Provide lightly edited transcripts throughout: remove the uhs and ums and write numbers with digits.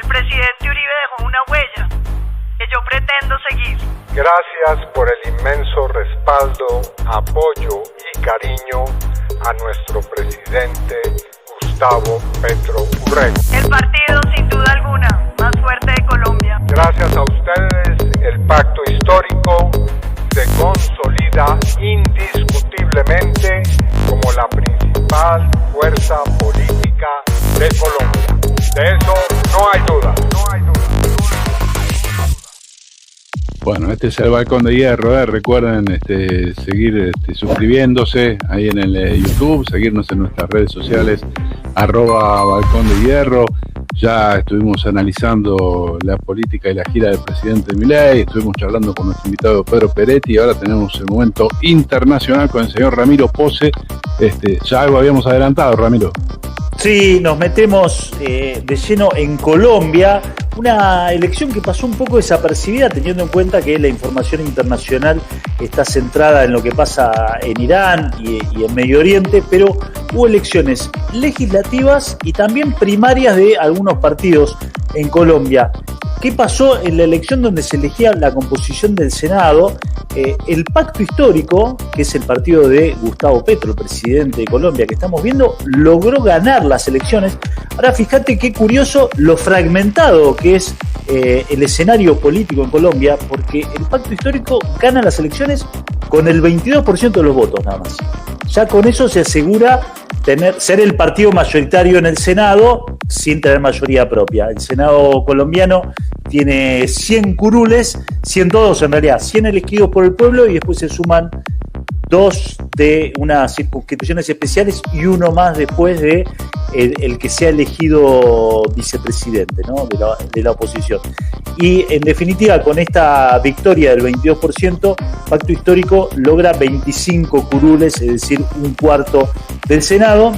El presidente Uribe dejó una huella que yo pretendo seguir. Gracias por el inmenso respaldo, apoyo y cariño a nuestro presidente Gustavo Petro Urrego. El partido, sin duda alguna, más fuerte de Colombia. Gracias a ustedes, el pacto histórico se consolida indiscutiblemente como la principal fuerza política de Colombia. De eso no hay duda. Bueno, este es el Balcón de Hierro, recuerden seguir suscribiéndose ahí en el YouTube, seguirnos en nuestras redes sociales, @Balcón de Hierro. Ya estuvimos analizando la política y la gira del presidente Milei, estuvimos charlando con nuestro invitado Pedro Peretti y ahora tenemos el momento internacional con el señor Ramiro Pose. Ya algo habíamos adelantado, Ramiro. Sí, nos metemos de lleno en Colombia, una elección que pasó un poco desapercibida teniendo en cuenta que la información internacional está centrada en lo que pasa en Irán y en Medio Oriente, pero hubo elecciones legislativas y también primarias de algunos partidos en Colombia. ¿Qué pasó en la elección donde se elegía la composición del Senado? El pacto histórico, que es el partido de Gustavo Petro, el presidente de Colombia que estamos viendo, logró ganar las elecciones. Ahora fíjate qué curioso lo fragmentado que es el escenario político en Colombia, porque el pacto histórico gana las elecciones con el 22% de los votos nada más. Ya con eso se asegura ser el partido mayoritario en el Senado sin tener mayoría propia. El Senado colombiano tiene 100 curules, 102 en realidad, 100 elegidos por el pueblo y después se suman 2 de unas circunscripciones especiales y uno más después de el que sea elegido vicepresidente, ¿no? de la oposición. Y en definitiva, con esta victoria del 22%, Pacto Histórico logra 25 curules, es decir, un cuarto del Senado,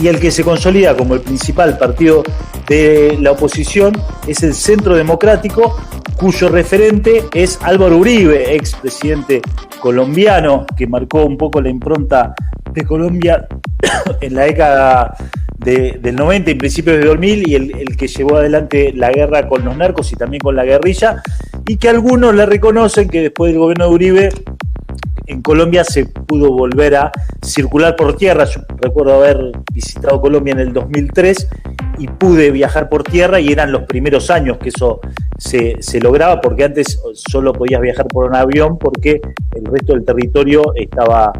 y el que se consolida como el principal partido de la oposición es el Centro Democrático, cuyo referente es Álvaro Uribe, expresidente colombiano, que marcó un poco la impronta de Colombia en la década del 90 y principios de 2000, y el que llevó adelante la guerra con los narcos y también con la guerrilla, y que algunos le reconocen que después del gobierno de Uribe en Colombia se pudo volver a circular por tierra. Yo recuerdo haber visitado Colombia en el 2003 y pude viajar por tierra, y eran los primeros años que eso se lograba, porque antes solo podías viajar por un avión porque el resto del territorio estaba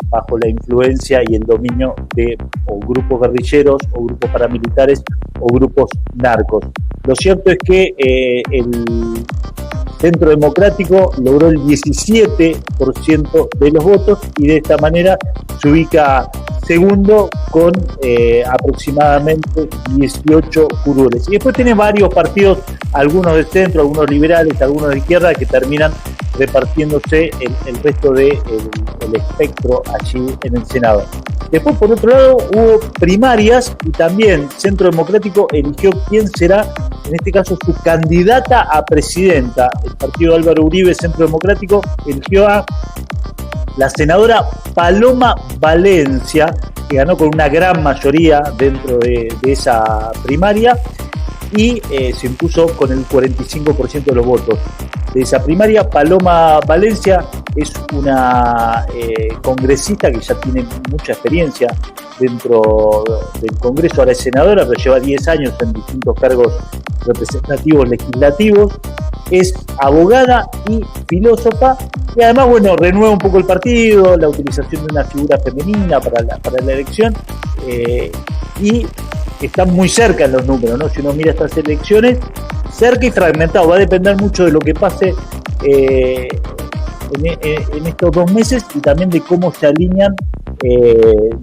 bajo la influencia y el dominio de o grupos guerrilleros o grupos paramilitares o grupos narcos. Lo cierto es que el Centro Democrático logró el 17% de los votos y de esta manera se ubica segundo con aproximadamente 18 curules. Y después tiene varios partidos, algunos de centro, algunos liberales, algunos de izquierda, que terminan repartiéndose el resto del espectro allí en el Senado. Después, por otro lado, hubo primarias y también Centro Democrático eligió quién será, en este caso, su candidata a presidenta. El partido de Álvaro Uribe, Centro Democrático, eligió a la senadora Paloma Valencia, que ganó con una gran mayoría dentro de esa primaria y se impuso con el 45% de los votos. De esa primaria, Paloma Valencia es una congresista que ya tiene mucha experiencia dentro del Congreso, ahora es senadora, pero lleva 10 años en distintos cargos representativos legislativos, es abogada y filósofa, y además, bueno, renueva un poco el partido, la utilización de una figura femenina para la elección, y está muy cerca en los números, ¿no? Si uno mira estas elecciones, cerca y fragmentado, va a depender mucho de lo que pase en estos 2 meses y también de cómo se alinean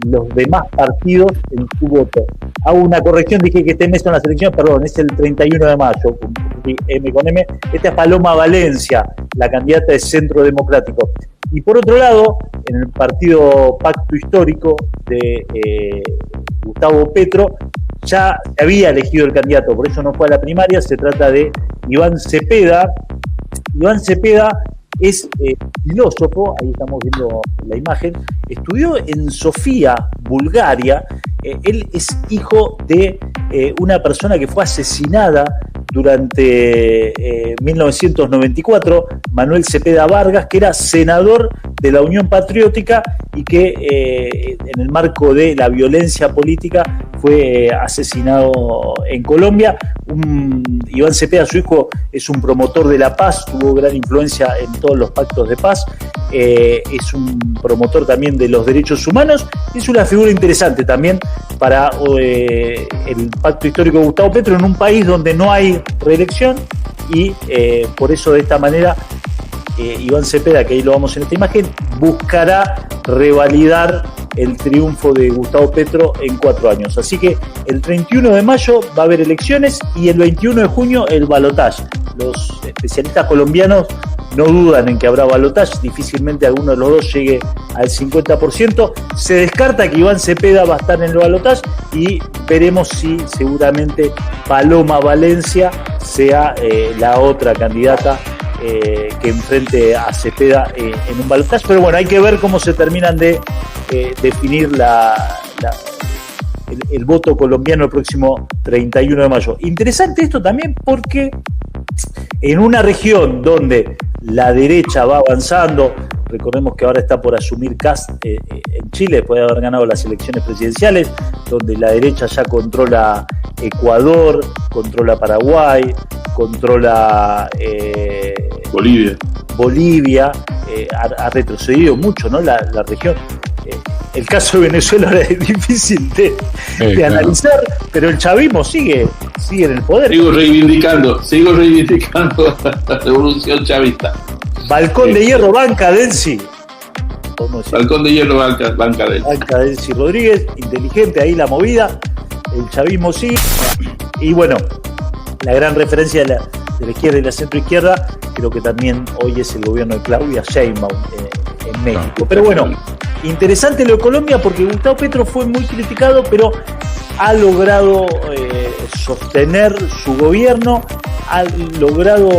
los demás partidos en su voto. Hago una corrección, dije que este mes son las elecciones, perdón, es el 31 de mayo, M con M. Esta es Paloma Valencia, la candidata de Centro Democrático. Y por otro lado, en el partido Pacto Histórico de Gustavo Petro, ya se había elegido el candidato, por eso no fue a la primaria. Se trata de Iván Cepeda. Iván Cepeda es filósofo, ahí estamos viendo la imagen, estudió en Sofía, Bulgaria, Él es hijo de una persona que fue asesinada durante 1994, Manuel Cepeda Vargas, que era senador de la Unión Patriótica y que en el marco de la violencia política fue asesinado en Colombia. Iván Cepeda, su hijo, es un promotor de la paz, tuvo gran influencia en todos los pactos de paz, es un promotor también de los derechos humanos, es una figura interesante también para el pacto histórico de Gustavo Petro en un país donde no hay reelección y por eso de esta manera Iván Cepeda, que ahí lo vamos en esta imagen, buscará revalidar el triunfo de Gustavo Petro en 4 años. Así que el 31 de mayo va a haber elecciones y el 21 de junio el balotaje. Los especialistas colombianos no dudan en que habrá balotaje, difícilmente alguno de los dos llegue al 50%. Se descarta que Iván Cepeda va a estar en el balotaje y veremos si seguramente Paloma Valencia sea la otra candidata que enfrente a Cepeda en un balotaje. Pero bueno, hay que ver cómo se terminan de definir el voto colombiano el próximo 31 de mayo. Interesante esto también porque en una región donde la derecha va avanzando, recordemos que ahora está por asumir Kast en Chile después de haber ganado las elecciones presidenciales, donde la derecha ya controla Ecuador, controla Paraguay, controla Bolivia, ha retrocedido mucho, ¿no? La región. El caso de Venezuela ahora es difícil de analizar, pero el chavismo sigue en el poder. Sigo reivindicando la revolución chavista. Balcón de Hierro, banca Delcy. Balcón de Hierro, banca Delcy. Banca Delcy Rodríguez, inteligente ahí la movida. El chavismo sigue. Y bueno, la gran referencia de la izquierda y la centroizquierda, creo que también hoy es el gobierno de Claudia Sheinbaum en México. Pero bueno, interesante lo de Colombia porque Gustavo Petro fue muy criticado, pero ha logrado sostener su gobierno, ha logrado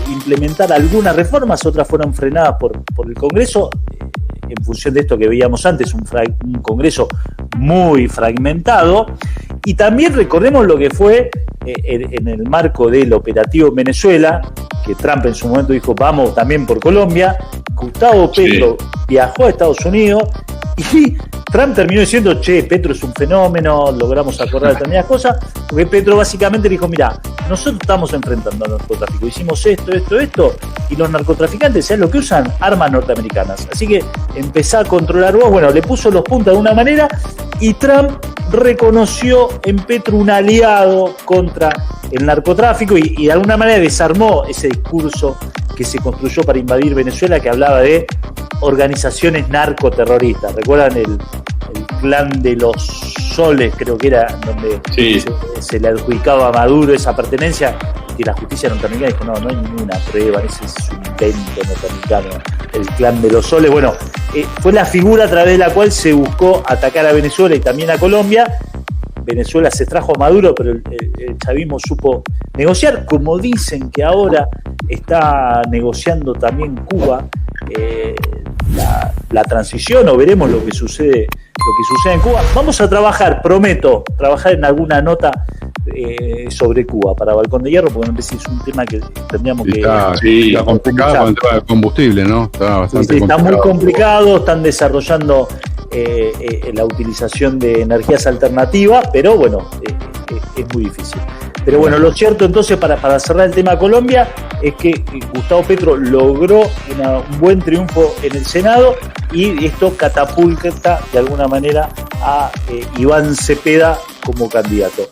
implementar algunas reformas, otras fueron frenadas por el Congreso, en función de esto que veíamos antes, un Congreso muy fragmentado. Y también recordemos lo que fue en el marco del operativo en Venezuela, que Trump en su momento dijo, vamos también por Colombia. Gustavo Petro viajó a Estados Unidos y Trump terminó diciendo, Petro es un fenómeno, logramos acordar determinadas cosas, porque Petro básicamente dijo, mira, nosotros estamos enfrentando al narcotráfico, hicimos esto, y los narcotraficantes, ¿sabes lo que usan? Armas norteamericanas. Así que empezá a controlar vos, bueno, le puso los puntos de una manera, y Trump reconoció en Petro un aliado contra el narcotráfico y de alguna manera desarmó ese discurso que se construyó para invadir Venezuela, que hablaba de organizaciones narcoterroristas. ¿Recuerdan el clan de los soles, creo que era, donde se le adjudicaba a Maduro esa pertenencia? Y la justicia norteamericana dijo, no hay ninguna prueba, ese es un invento norteamericano, el clan de los soles. Bueno, fue la figura a través de la cual se buscó atacar a Venezuela y también a Colombia. Venezuela se trajo a Maduro, pero el chavismo supo negociar, como dicen que ahora está negociando también Cuba la transición, o veremos lo que sucede en Cuba. Vamos a trabajar en alguna nota sobre Cuba para Balcón de Hierro, porque me parece que es un tema que tendríamos que... Está complicado con el tema del combustible, ¿no? Está bastante complicado. Está muy complicado, están desarrollando la utilización de energías alternativas, pero bueno, es muy difícil. Pero bueno, lo cierto entonces, para cerrar el tema Colombia, es que Gustavo Petro logró un buen triunfo en el Senado y esto catapulta de alguna manera a Iván Cepeda como candidato.